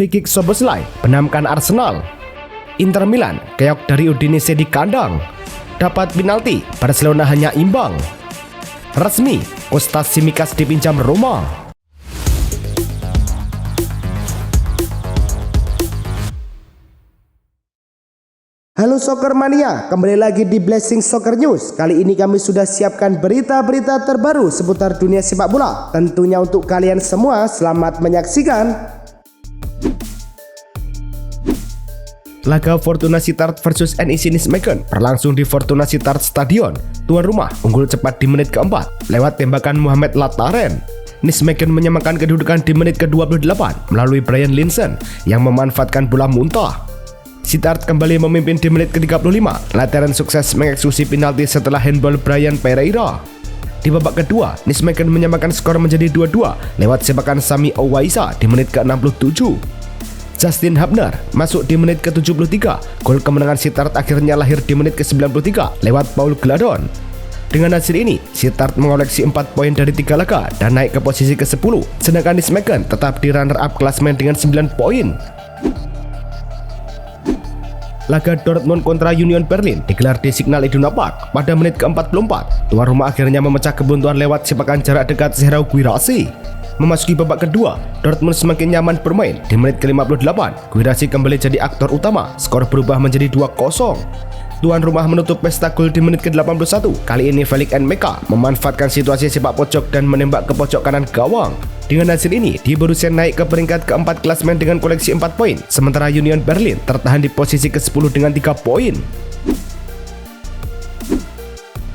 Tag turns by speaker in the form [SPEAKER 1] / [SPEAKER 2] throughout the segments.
[SPEAKER 1] Free kick Szoboszlai benamkan Arsenal. Inter Milan keok dari Udinese di kandang. Dapat penalti, Barcelona hanya imbang. Resmi, Kostas Tsimikas dipinjam Roma.
[SPEAKER 2] Halo Soccer Mania, kembali lagi di Blessing Soccer News. Kali ini kami sudah siapkan berita-berita terbaru seputar dunia sepak bola. Tentunya untuk kalian semua, selamat menyaksikan.
[SPEAKER 1] Laga Fortuna Sittard versus NEC Nijmegen berlangsung di Fortuna Sittard Stadion. Tuan rumah unggul cepat di menit keempat lewat tembakan Mohamed Lataren. Nijmegen menyamakan kedudukan di menit ke-28 melalui Brian Linssen yang memanfaatkan bola muntah. Sittard kembali memimpin di menit ke-35. Lataren sukses mengeksekusi penalti setelah handball Brian Pereira. Di babak kedua, Nijmegen menyamakan skor menjadi 2-2 lewat sepakan Sami Owaisa di menit ke-67. Justin Hubner masuk di menit ke-73. Gol kemenangan Sittard akhirnya lahir di menit ke-93 lewat Paul Gladon. Dengan hasil ini, Sittard mengoleksi 4 poin dari 3 laga dan naik ke posisi ke-10. Sedangkan Nijmegen tetap di runner-up klasemen dengan 9 poin. Laga Dortmund kontra Union Berlin digelar di Signal Iduna Park pada menit ke-44. Tuan rumah akhirnya memecah kebuntuan lewat sepakan jarak dekat Serhou Guirassy. Memasuki babak kedua, Dortmund semakin nyaman bermain. Di menit ke-58, Guirassy kembali jadi aktor utama. Skor berubah menjadi 2-0. Tuan rumah menutup pesta gol di menit ke-81. Kali ini Felix N'Meka memanfaatkan situasi sepak pojok dan menembak ke pojok kanan gawang. Dengan hasil ini, Die Borussia naik ke peringkat ke-4 klasemen dengan koleksi 4 poin. Sementara Union Berlin tertahan di posisi ke-10 dengan 3 poin.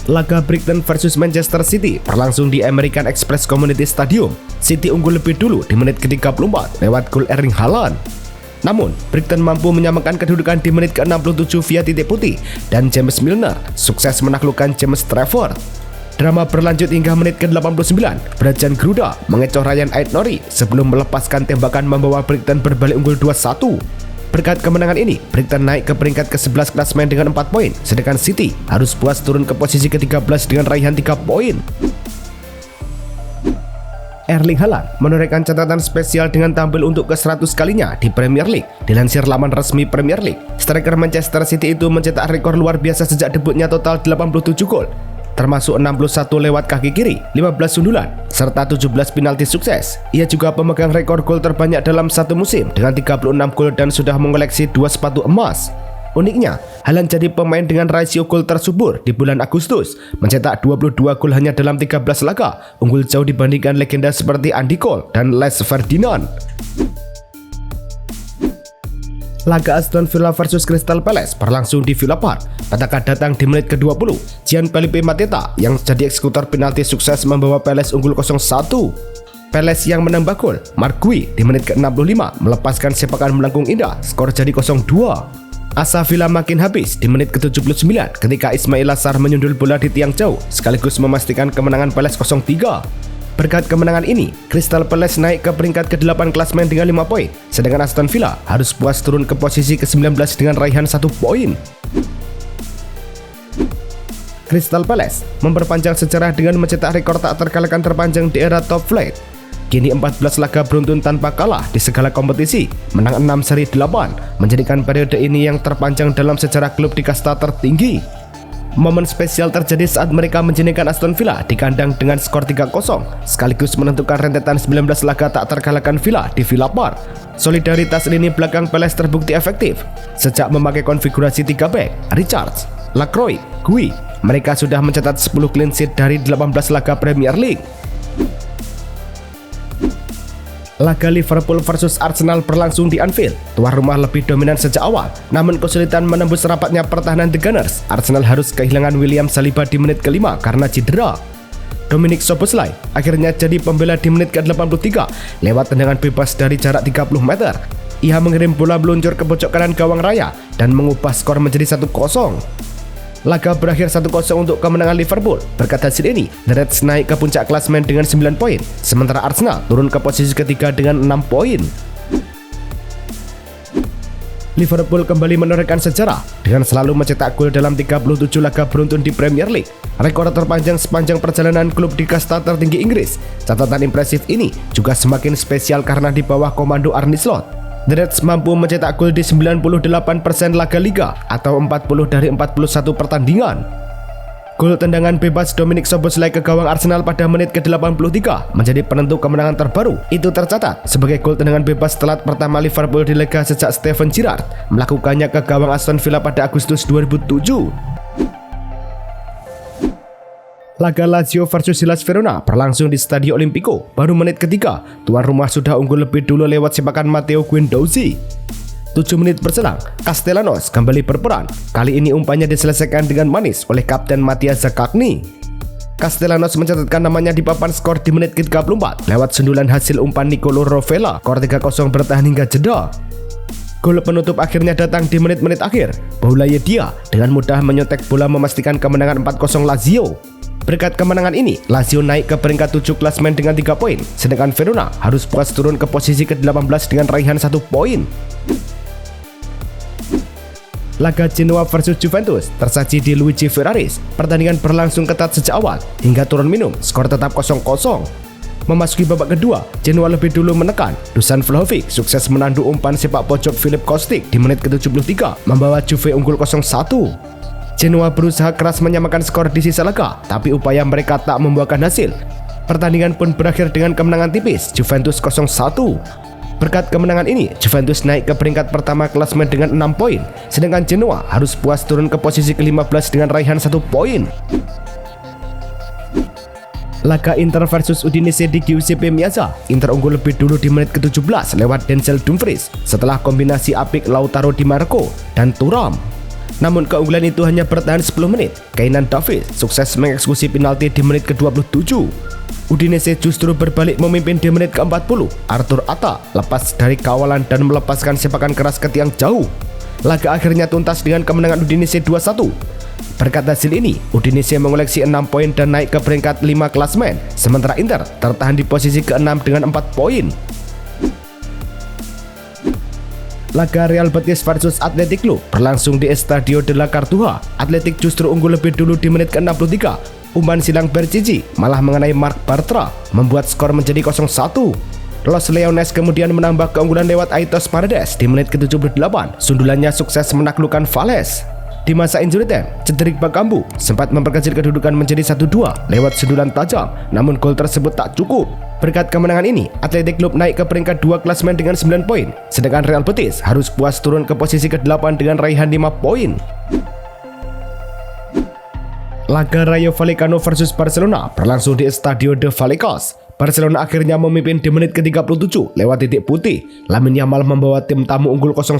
[SPEAKER 1] Laga Brighton versus Manchester City berlangsung di American Express Community Stadium. City unggul lebih dulu di menit ke-34 lewat gol Erling Haaland. Namun, Brighton mampu menyamakan kedudukan di menit ke-67 via titik putih dan James Milner sukses menaklukkan James Trafford. Drama berlanjut hingga menit ke-89. Brajan Gruda mengecoh Ryan Aït-Nouri sebelum melepaskan tembakan membawa Brighton berbalik unggul 2-1. Berkat kemenangan ini, Brighton naik ke peringkat ke-11 klasemen dengan 4 poin, sedangkan City harus puas turun ke posisi ke-13 dengan raihan 3 poin. Erling Haaland menorehkan catatan spesial dengan tampil untuk ke-100 kalinya di Premier League. Dilansir laman resmi Premier League, striker Manchester City itu mencetak rekor luar biasa sejak debutnya total 87 gol, termasuk 61 lewat kaki kiri, 15 sundulan, serta 17 penalti sukses. Ia juga pemegang rekor gol terbanyak dalam satu musim dengan 36 gol dan sudah mengoleksi 2 sepatu emas. Uniknya, Haaland jadi pemain dengan rasio gol tersubur di bulan Agustus, mencetak 22 gol hanya dalam 13 laga, unggul jauh dibandingkan legenda seperti Andy Cole dan Les Ferdinand. Laga Aston Villa versus Crystal Palace berlangsung di Villa Park. Petaka datang di menit ke-20. Gianfelipe Mateta yang jadi eksekutor penalti sukses membawa Palace unggul 0-1. Palace yang menambah gol, Marc Guéhi di menit ke-65 melepaskan sepakan melengkung indah, skor jadi 0-2. Asa Villa makin habis di menit ke-79 ketika Ismail Assar menyundul bola di tiang jauh sekaligus memastikan kemenangan Palace 0-3. Berkat kemenangan ini, Crystal Palace naik ke peringkat ke-8 klasemen dengan 5 poin, sedangkan Aston Villa harus puas turun ke posisi ke-19 dengan raihan 1 poin. Crystal Palace memperpanjang sejarah dengan mencetak rekor tak terkalahkan terpanjang di era top flight. Kini 14 laga beruntun tanpa kalah di segala kompetisi, menang 6 seri 8, menjadikan periode ini yang terpanjang dalam sejarah klub di kasta tertinggi. Momen spesial terjadi saat mereka menjinakkan Aston Villa di kandang dengan skor 3-0, sekaligus menentukan rentetan 19 laga tak terkalahkan Villa di Villa Park. Solidaritas lini belakang Palace terbukti efektif. Sejak memakai konfigurasi 3 back, Richards, Lacroix, Guéhi, mereka sudah mencatat 10 clean sheet dari 18 laga Premier League. Laga Liverpool versus Arsenal berlangsung di Anfield. Tuan rumah lebih dominan sejak awal, namun kesulitan menembus rapatnya pertahanan The Gunners. Arsenal harus kehilangan William Saliba di menit ke-5 karena cedera. Dominic Szoboszlai akhirnya jadi pembela di menit ke-83 lewat tendangan bebas dari jarak 30 meter. Ia mengirim bola meluncur ke pojok kanan gawang raya dan mengubah skor menjadi 1-0. Laga berakhir 1-0 untuk kemenangan Liverpool. Berkat hasil ini, The Reds naik ke puncak klasemen dengan 9 poin, sementara Arsenal turun ke posisi ketiga dengan 6 poin. Liverpool kembali menorehkan sejarah dengan selalu mencetak gol dalam 37 laga beruntun di Premier League. Rekor terpanjang sepanjang perjalanan klub di kasta tertinggi Inggris. Catatan impresif ini juga semakin spesial karena di bawah komando Arne Slot. The Reds mampu mencetak gol di 98% laga liga atau 40 dari 41 pertandingan. Gol tendangan bebas Dominic Szoboszlai ke gawang Arsenal pada menit ke-83 menjadi penentu kemenangan terbaru. Itu tercatat sebagai gol tendangan bebas telat pertama Liverpool di Liga sejak Steven Gerrard melakukannya ke gawang Aston Villa pada Agustus 2007. Laga Lazio versus Hellas Verona berlangsung di Stadio Olimpico. Baru menit ketiga, tuan rumah sudah unggul lebih dulu lewat sepakan Matteo Guendouzi. 7 menit berselang, Castellanos kembali berperan. Kali ini umpannya diselesaikan dengan manis oleh Kapten Mathias Zaccagni. Castellanos mencatatkan namanya di papan skor di menit ke-34 lewat sundulan hasil umpan Nicolo Rovella. Skor 3-0 bertahan hingga jeda. Gol penutup akhirnya datang di menit-menit akhir. Boulaye Dia dengan mudah menyontek bola memastikan kemenangan 4-0 Lazio. Berkat kemenangan ini, Lazio naik ke peringkat 7 klasemen dengan 3 poin, sedangkan Verona harus puas turun ke posisi ke-18 dengan raihan 1 poin. Laga Genoa versus Juventus tersaji di Luigi Ferraris. Pertandingan berlangsung ketat sejak awal hingga turun minum, skor tetap 0-0. Memasuki babak kedua, Genoa lebih dulu menekan. Dusan Vlahovic sukses menandu umpan sepak pojok Filip Kostic di menit ke-73, membawa Juve unggul 0-1. Genoa berusaha keras menyamakan skor di sisa laga, tapi upaya mereka tak membuahkan hasil. Pertandingan pun berakhir dengan kemenangan tipis, Juventus 0-1. Berkat kemenangan ini, Juventus naik ke peringkat pertama klasemen dengan 6 poin, sedangkan Genoa harus puas turun ke posisi ke-15 dengan raihan 1 poin. Laga Inter versus Udinese di Giuseppe Meazza. Inter unggul lebih dulu di menit ke-17 lewat Denzel Dumfries setelah kombinasi apik Lautaro Di Marco dan Thuram. Namun keunggulan itu hanya bertahan 10 menit. Keinan Davis sukses mengeksekusi penalti di menit ke-27. Udinese justru berbalik memimpin di menit ke-40. Arthur Atta lepas dari kawalan dan melepaskan sepakan keras ke tiang jauh. Laga akhirnya tuntas dengan kemenangan Udinese 2-1. Berkat hasil ini, Udinese mengoleksi 6 poin dan naik ke peringkat 5 klasemen, sementara Inter tertahan di posisi ke-6 dengan 4 poin. Laga Real Betis versus Athletic Club berlangsung di Estadio de la Cartuja. Athletic justru unggul lebih dulu di menit ke-63. Umpan silang Berchichi malah mengenai Marc Bartra, membuat skor menjadi 0-1. Los Leones kemudian menambah keunggulan lewat Aitos Paredes di menit ke-78. Sundulannya sukses menaklukkan Valles. Di masa injury time, Cedric Bakambu sempat memperkecil kedudukan menjadi 1-2 lewat sundulan tajam, namun gol tersebut tak cukup. Berkat kemenangan ini, Athletic Club naik ke peringkat 2 klasemen dengan 9 poin, sedangkan Real Betis harus puas turun ke posisi ke-8 dengan raihan 5 poin. Laga Rayo Vallecano versus Barcelona berlangsung di Estadio de Vallecas. Barcelona akhirnya memimpin di menit ke-37 lewat titik putih. Lamine Yamal membawa tim tamu unggul 0-1.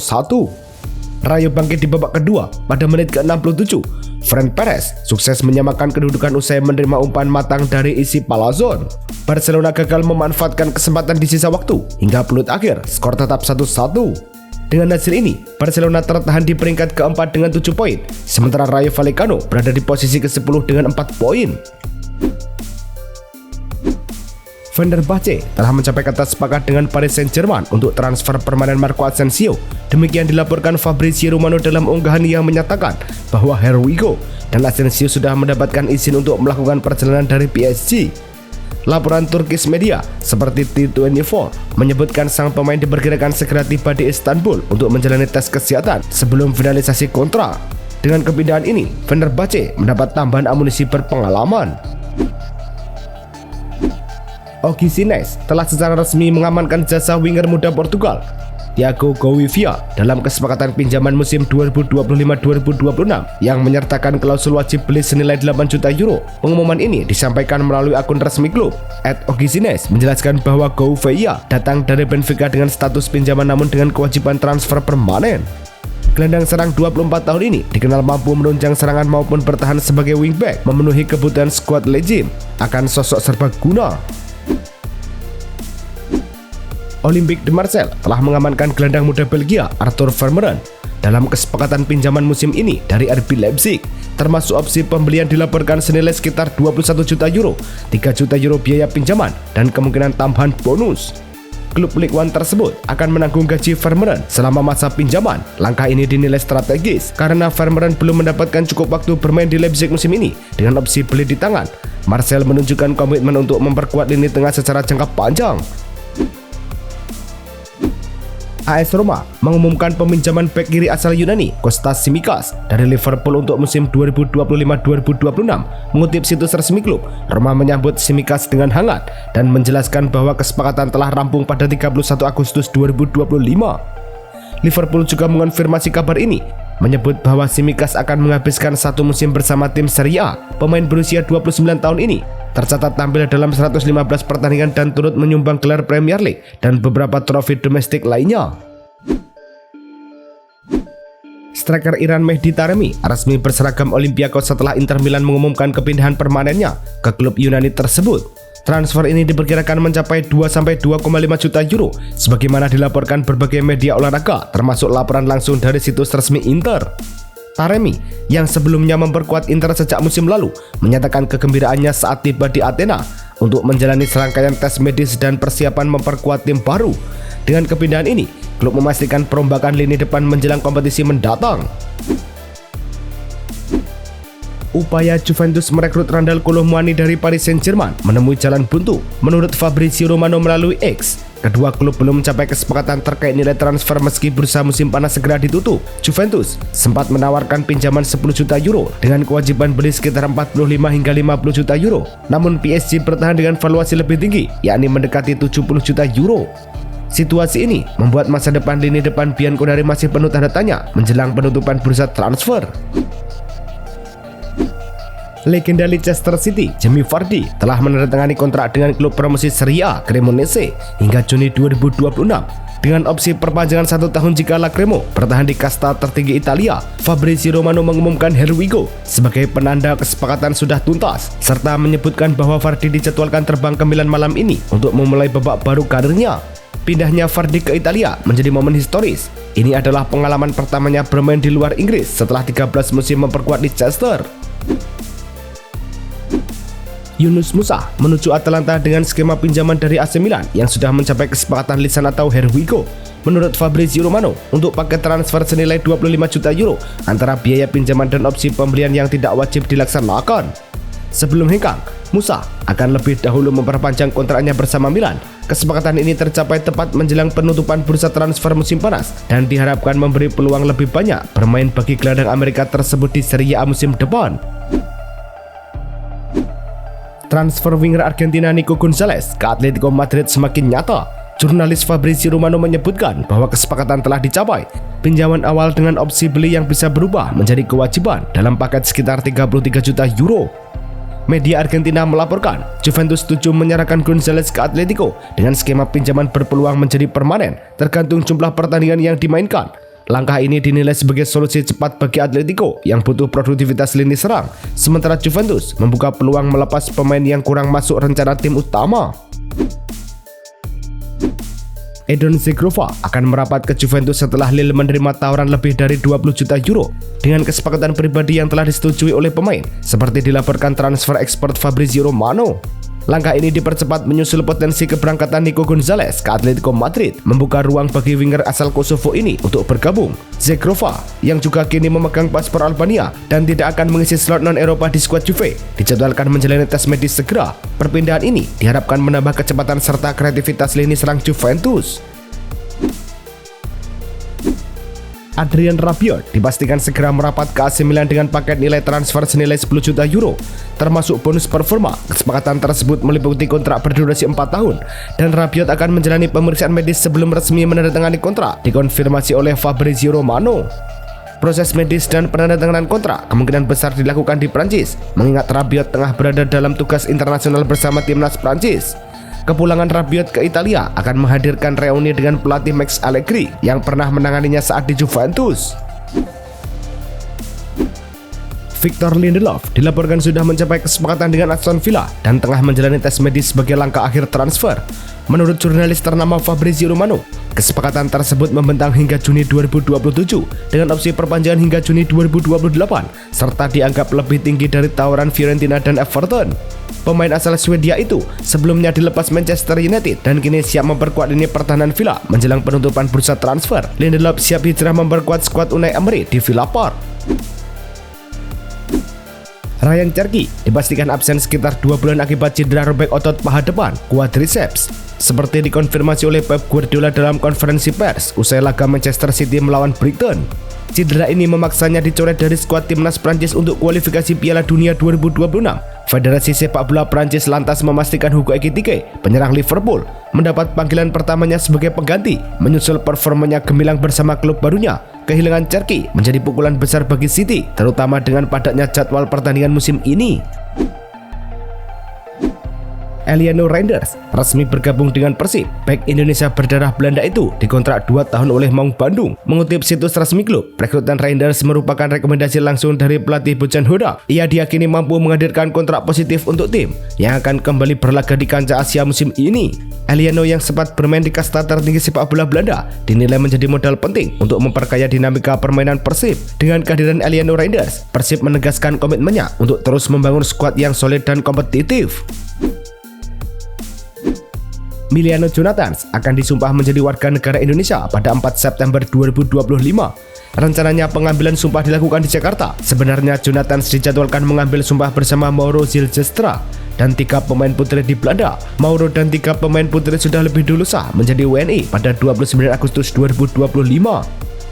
[SPEAKER 1] Rayo bangkit di babak kedua pada menit ke-67. Fran Perez sukses menyamakan kedudukan usai menerima umpan matang dari isi Palazon. Barcelona gagal memanfaatkan kesempatan di sisa waktu hingga peluit akhir, skor tetap 1-1. Dengan hasil ini, Barcelona tertahan di peringkat keempat dengan 7 poin, sementara Rayo Vallecano berada di posisi ke-10 dengan 4 poin. Fenerbahce telah mencapai kata sepakat dengan Paris Saint-Germain untuk transfer permanen Marco Asensio. Demikian dilaporkan Fabrizio Romano dalam unggahan yang menyatakan bahwa Herwigo dan Asensio sudah mendapatkan izin untuk melakukan perjalanan dari PSG. Laporan Turkish media seperti T24 menyebutkan sang pemain diperkirakan segera tiba di Istanbul untuk menjalani tes kesehatan sebelum finalisasi kontrak. Dengan kepindahan ini, Fenerbahce mendapat tambahan amunisi berpengalaman. Ogisines telah secara resmi mengamankan jasa winger muda Portugal Thiago Gouveia dalam kesepakatan pinjaman musim 2025-2026 yang menyertakan klausul wajib beli senilai 8 juta euro. Pengumuman ini disampaikan melalui akun resmi klub. Ogisines menjelaskan bahwa Gouveia datang dari Benfica dengan status pinjaman namun dengan kewajiban transfer permanen. Gelandang serang 24 tahun ini dikenal mampu menunjang serangan maupun bertahan sebagai wingback, memenuhi kebutuhan skuad legend, akan sosok serbaguna. Olympique de Marseille telah mengamankan gelandang muda Belgia Arthur Vermeulen dalam kesepakatan pinjaman musim ini dari RB Leipzig, termasuk opsi pembelian dilaporkan senilai sekitar 21 juta euro, 3 juta euro biaya pinjaman, dan kemungkinan tambahan bonus. Klub Ligue 1 tersebut akan menanggung gaji Vermeulen selama masa pinjaman. Langkah ini dinilai strategis karena Vermeulen belum mendapatkan cukup waktu bermain di Leipzig musim ini. Dengan opsi beli di tangan, Marseille menunjukkan komitmen untuk memperkuat lini tengah secara jangka panjang. AS Roma mengumumkan peminjaman bek kiri asal Yunani Kostas Tsimikas dari Liverpool untuk musim 2025-2026. Mengutip situs resmi klub, Roma menyambut Tsimikas dengan hangat dan menjelaskan bahwa kesepakatan telah rampung pada 31 Agustus 2025. Liverpool juga mengonfirmasi kabar ini, menyebut bahwa Tsimikas akan menghabiskan satu musim bersama tim Serie A. Pemain berusia 29 tahun ini tercatat tampil dalam 115 pertandingan dan turut menyumbang gelar Premier League dan beberapa trofi domestik lainnya. Striker Iran Mehdi Taremi resmi berseragam Olympiakos setelah Inter Milan mengumumkan kepindahan permanennya ke klub Yunani tersebut. Transfer ini diperkirakan mencapai 2-2,5 juta euro, sebagaimana dilaporkan berbagai media olahraga, termasuk laporan langsung dari situs resmi Inter. Taremi, yang sebelumnya memperkuat Inter sejak musim lalu, menyatakan kegembiraannya saat tiba di Athena untuk menjalani serangkaian tes medis dan persiapan memperkuat tim baru. Dengan kepindahan ini, klub memastikan perombakan lini depan menjelang kompetisi mendatang. Upaya Juventus merekrut Randal Kolo Muani dari Paris Saint-Germain menemui jalan buntu. Menurut Fabrizio Romano melalui X, kedua klub belum mencapai kesepakatan terkait nilai transfer meski bursa musim panas segera ditutup. Juventus sempat menawarkan pinjaman 10 juta euro dengan kewajiban beli sekitar 45 hingga 50 juta euro. Namun PSG bertahan dengan valuasi lebih tinggi, yakni mendekati 70 juta euro. Situasi ini membuat masa depan lini depan Bianconeri masih penuh tanda tanya menjelang penutupan bursa transfer. Legenda Leicester City, Jamie Vardy, telah menandatangani kontrak dengan klub promosi Serie A Cremonese hingga Juni 2026 dengan opsi perpanjangan 1 tahun jika La Cremo bertahan di kasta tertinggi Italia. Fabrizio Romano mengumumkan "Here we go" sebagai penanda kesepakatan sudah tuntas, serta menyebutkan bahwa Vardy dijadwalkan terbang ke Milan malam ini untuk memulai babak baru karirnya. Pindahnya Vardy ke Italia menjadi momen historis. Ini adalah pengalaman pertamanya bermain di luar Inggris setelah 13 musim memperkuat Leicester. Yunus Musa menuju Atalanta dengan skema pinjaman dari AC Milan yang sudah mencapai kesepakatan lisan atau "Here we go". Menurut Fabrizio Romano, untuk paket transfer senilai 25 juta euro antara biaya pinjaman dan opsi pembelian yang tidak wajib dilaksanakan. Sebelum hengkang, Musa akan lebih dahulu memperpanjang kontraknya bersama Milan. Kesepakatan ini tercapai tepat menjelang penutupan bursa transfer musim panas dan diharapkan memberi peluang lebih banyak bermain bagi gelandang Amerika tersebut di Serie A musim depan. Transfer winger Argentina Nico Gonzalez ke Atletico Madrid semakin nyata. Jurnalis Fabrizio Romano menyebutkan bahwa kesepakatan telah dicapai. Pinjaman awal dengan opsi beli yang bisa berubah menjadi kewajiban dalam paket sekitar 33 juta euro. Media Argentina melaporkan Juventus setuju menyerahkan Gonzalez ke Atletico dengan skema pinjaman berpeluang menjadi permanen tergantung jumlah pertandingan yang dimainkan. Langkah ini dinilai sebagai solusi cepat bagi Atletico yang butuh produktivitas lini serang, sementara Juventus membuka peluang melepas pemain yang kurang masuk rencana tim utama. Edon Zegrova akan merapat ke Juventus setelah Lille menerima tawaran lebih dari 20 juta euro dengan kesepakatan pribadi yang telah disetujui oleh pemain, seperti dilaporkan transfer expert Fabrizio Romano. Langkah ini dipercepat menyusul potensi keberangkatan Nico Gonzalez ke Atletico Madrid, membuka ruang bagi winger asal Kosovo ini untuk bergabung. Zegrova, yang juga kini memegang paspor Albania dan tidak akan mengisi slot non-Eropa di skuad Juve, dijadwalkan menjalani tes medis segera. Perpindahan ini diharapkan menambah kecepatan serta kreativitas lini serang Juventus. Adrien Rabiot dipastikan segera merapat ke AC Milan dengan paket nilai transfer senilai 10 juta euro, termasuk bonus performa. Kesepakatan tersebut meliputi kontrak berdurasi 4 tahun, dan Rabiot akan menjalani pemeriksaan medis sebelum resmi menandatangani kontrak, dikonfirmasi oleh Fabrizio Romano. Proses medis dan penandatanganan kontrak kemungkinan besar dilakukan di Prancis, mengingat Rabiot tengah berada dalam tugas internasional bersama timnas Prancis. Kepulangan Rabiot ke Italia akan menghadirkan reuni dengan pelatih Max Allegri yang pernah menanganinya saat di Juventus. Victor Lindelof dilaporkan sudah mencapai kesepakatan dengan Aston Villa dan tengah menjalani tes medis sebagai langkah akhir transfer. Menurut jurnalis ternama Fabrizio Romano, kesepakatan tersebut membentang hingga Juni 2027 dengan opsi perpanjangan hingga Juni 2028 serta dianggap lebih tinggi dari tawaran Fiorentina dan Everton. Pemain asal Swedia itu sebelumnya dilepas Manchester United dan kini siap memperkuat lini pertahanan Villa menjelang penutupan bursa transfer. Lindelof siap hijrah memperkuat skuad Unai Emery di Villa Park. Ryan Cherki dipastikan absen sekitar 2 bulan akibat cedera robek otot paha depan quadriceps. seperti dikonfirmasi oleh Pep Guardiola dalam konferensi pers usai laga Manchester City melawan Brighton. Cedera ini memaksanya dicoret dari skuad timnas Prancis untuk kualifikasi Piala Dunia 2026. Federasi Sepak Bola Prancis lantas memastikan Hugo Ekitike, penyerang Liverpool, mendapat panggilan pertamanya sebagai pengganti, menyusul performanya gemilang bersama klub barunya. Kehilangan Cherki menjadi pukulan besar bagi City, terutama dengan padatnya jadwal pertandingan musim ini. Eliano Reinders resmi bergabung dengan Persib. Bek Indonesia berdarah Belanda itu dikontrak 2 tahun oleh Maung Bandung. Mengutip situs resmi klub, rekrutan Reinders merupakan rekomendasi langsung dari pelatih Bojan Hoda. Ia diyakini mampu menghadirkan kontrak positif untuk tim yang akan kembali berlaga di kancah Asia musim ini. Eliano yang sempat bermain di kasta tertinggi sepak bola Belanda dinilai menjadi modal penting untuk memperkaya dinamika permainan Persib. Dengan kehadiran Eliano Reinders, Persib menegaskan komitmennya untuk terus membangun skuad yang solid dan kompetitif. Miliano Jonathans akan disumpah menjadi warga negara Indonesia pada 4 September 2025. Rencananya pengambilan sumpah dilakukan di Jakarta. Sebenarnya Jonathans dijadwalkan mengambil sumpah bersama Mauro Ziljestra dan 3 pemain putri di Belanda. Mauro dan 3 pemain putri sudah lebih dulu sah menjadi WNI pada 29 Agustus 2025.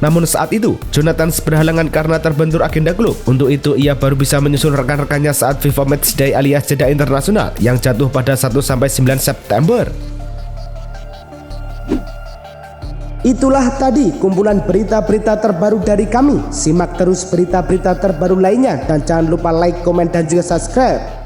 [SPEAKER 1] Namun saat itu, Jonathans berhalangan karena terbentur agenda klub. Untuk itu, ia baru bisa menyusul rekan-rekannya saat FIFA Matchday alias jeda internasional yang jatuh pada 1-9 September.
[SPEAKER 2] Itulah tadi kumpulan berita-berita terbaru dari kami. Simak terus berita-berita terbaru lainnya dan jangan lupa like, komen, dan juga subscribe.